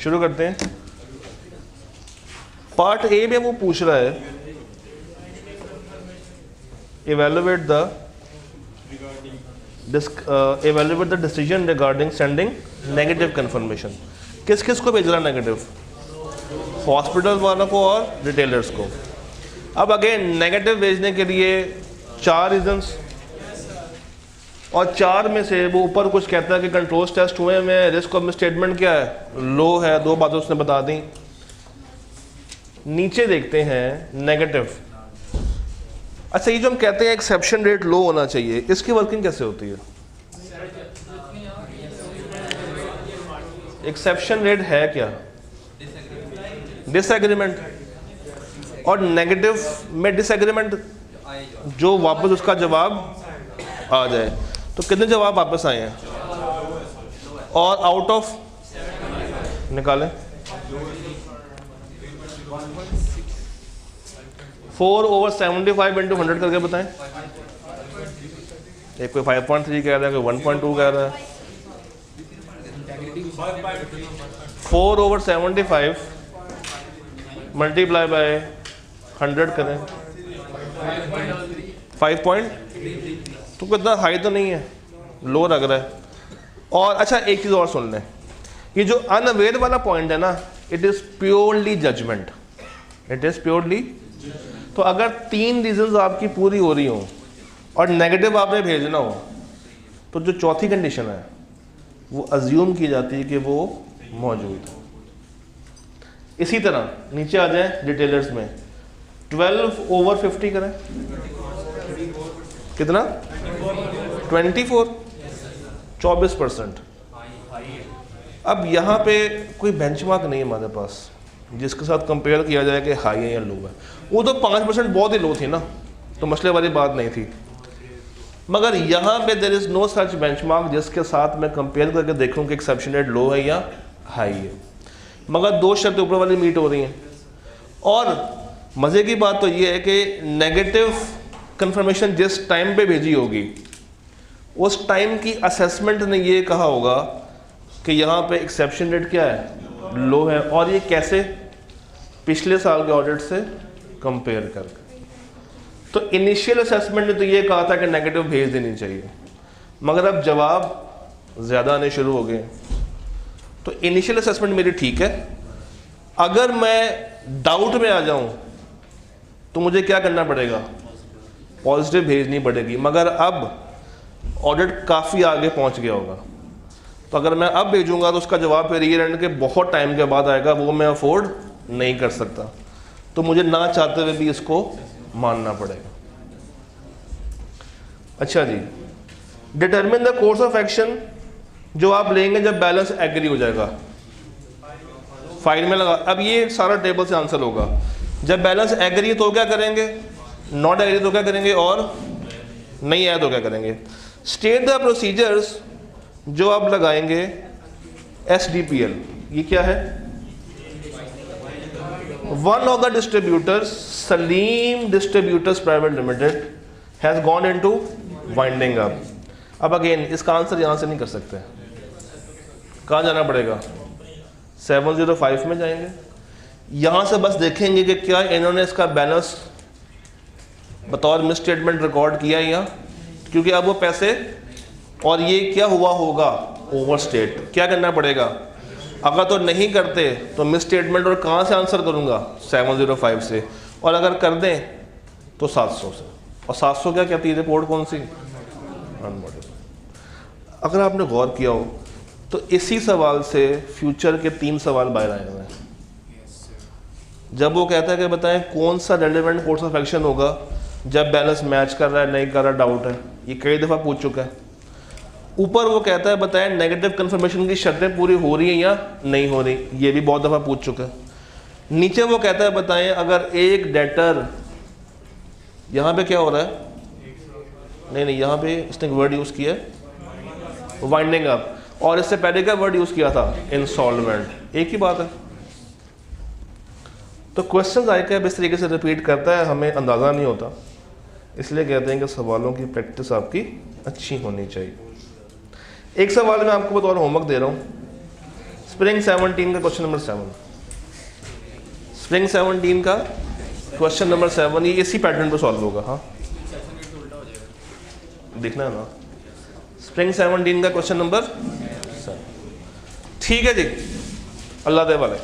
शुरू करते हैं। पार्ट ए में वो पूछ रहा है evaluate the decision regarding sending negative confirmation। किस किस को भेज रहा है नेगेटिव? हॉस्पिटल वालों को और रिटेलर्स को। अब अगेन नेगेटिव भेजने के लिए 4 रीजंस, और 4 में से वो ऊपर कुछ कहता है कि कंट्रोल्स टेस्ट हुए में रिस्क ऑफ स्टेटमेंट क्या है? लो है। 2 बातें उसने बता दी। नीचे देखते हैं नेगेटिव। अच्छा, ये जो हम कहते हैं एक्सेप्शन रेट लो होना चाहिए, इसकी वर्किंग कैसे होती है? एक्सेप्शन रेट है क्या? डिसएग्रीमेंट। और नेगेटिव में डिसएग्रीमेंट जो वापस उसका जवाब आ जाए। तो कितने जवाब वापस आए हैं? और आउट ऑफ निकालें 4/75 × 100 करके बताएं। एक कोई 5.3 कह रहा है, कोई 1.2 कह रहा है। 4/75 मल्टीप्लाई बाय 100 करें 5 पॉइंट, तो कितना हाई तो नहीं है, लो लग रहा है। और अच्छा एक चीज़ और सुन लें, ये जो अनअवेयर वाला पॉइंट है ना, it is purely judgment. It is purely. तो अगर 3 रीजंस आपकी पूरी हो रही हो और नेगेटिव आपने भेजना हो, तो जो चौथी कंडीशन है वो अज्यूम की जाती है कि वो मौजूद है। इसी तरह नीचे आ जाए डिटेलर्स में 12/50 करें, कितना? 24% अब यहाँ पे कोई बेंचमार्क नहीं है हमारे पास जिसके साथ कंपेयर किया जाए कि हाई है या लो है। वो तो 5% बहुत ही लो थी ना, तो मसले वाली बात नहीं थी। मगर यहाँ पे there is no such benchmark जिसके साथ मैं कंपेयर करके देखूँ कि एक्सेप्शन रेट लो है या हाई है। मगर 2 शर्तें ऊपर वाली मीट हो रही हैं। और मज़े की बात तो ये है कि नेगेटिव कंफर्मेशन जिस टाइम पे भेजी होगी, उस टाइम की असेसमेंट ने ये कहा होगा कि यहाँ पे एक्सेप्शन रेट क्या है? लो है। और ये कैसे? पिछले साल के ऑडिट से कंपेयर करके। तो इनिशियल असेसमेंट ने तो ये कहा था कि नेगेटिव भेज देनी चाहिए, मगर अब जवाब ज़्यादा आने शुरू हो गए। तो इनिशियल असेसमेंट मेरी ठीक है। अगर मैं डाउट में आ जाऊं तो मुझे क्या करना पड़ेगा, पॉजिटिव भेजनी पड़ेगी। मगर अब ऑडिट काफ़ी आगे पहुंच गया होगा, तो अगर मैं अब भेजूंगा तो उसका जवाब फिर ईयर एंड के बहुत टाइम के बाद आएगा, वो मैं अफोर्ड नहीं कर सकता। तो मुझे ना चाहते हुए भी इसको मानना पड़ेगा। अच्छा जी, determine the course of action जो आप लेंगे जब बैलेंस एग्री हो जाएगा। फाइल में लगा, अब ये सारा टेबल से आंसर होगा। जब बैलेंस एग्री तो क्या करेंगे, नॉट एग्री तो क्या करेंगे, और नहीं आया तो क्या करेंगे। स्टेट द प्रोसीजर्स जो आप लगाएंगे SDPL, ये क्या है, one of the distributors Salim distributors private limited has gone into winding up. अब अगेन इसका आंसर यहां से नहीं कर सकते, कहाँ जाना पड़ेगा, 705 में जाएंगे। यहां से बस देखेंगे कि क्या इन्होंने इसका बैलेंस बतौर मिस स्टेटमेंट रिकॉर्ड किया या, क्योंकि अब वो पैसे और ये क्या हुआ होगा, ओवरस्टेट। क्या करना पड़ेगा, अगर तो नहीं करते तो मिस स्टेटमेंट, और कहाँ से आंसर करूंगा, 705 से, और अगर कर दें तो 700 से। और 700 क्या कहती है रिपोर्ट, कौन सी, अनमोडिफाइड। अगर आपने गौर किया हो तो इसी सवाल से फ्यूचर के 3 सवाल बाहर आए हुए हैं। जब वो कहता है कि बताएं कौन सा रेलेवेंट कोर्स ऑफ एक्शन होगा जब बैलेंस मैच कर रहा है, नहीं कर रहा, डाउट है, ये कई दफ़ा पूछ चुका है। ऊपर वो कहता है बताएं नेगेटिव कंफर्मेशन की शर्तें पूरी हो रही हैं या नहीं हो रही, ये भी बहुत दफ़ा पूछ चुका है। नीचे वो कहता है बताएं अगर एक डेटर, यहाँ पे क्या हो रहा है, नहीं यहाँ पे इसने वर्ड यूज़ किया है वाइंडिंग अप, और इससे पहले का वर्ड यूज़ किया था इंसॉल्वेंट, एक ही बात है। तो क्वेश्चन आए क्या इस तरीके से रिपीट करता है, हमें अंदाज़ा नहीं होता, इसलिए कहते हैं कि सवालों की प्रैक्टिस आपकी अच्छी होनी चाहिए। एक सवाल मैं आपको बतौर होमवर्क दे रहा हूँ, स्प्रिंग 17 का क्वेश्चन नंबर 7, स्प्रिंग 17 का क्वेश्चन नंबर 7, ये इसी पैटर्न पर सॉल्व होगा। हाँ देखना है ना, स्प्रिंग 17 का क्वेश्चन नंबर 7। ठीक है जी, अल्लाह दे वाले।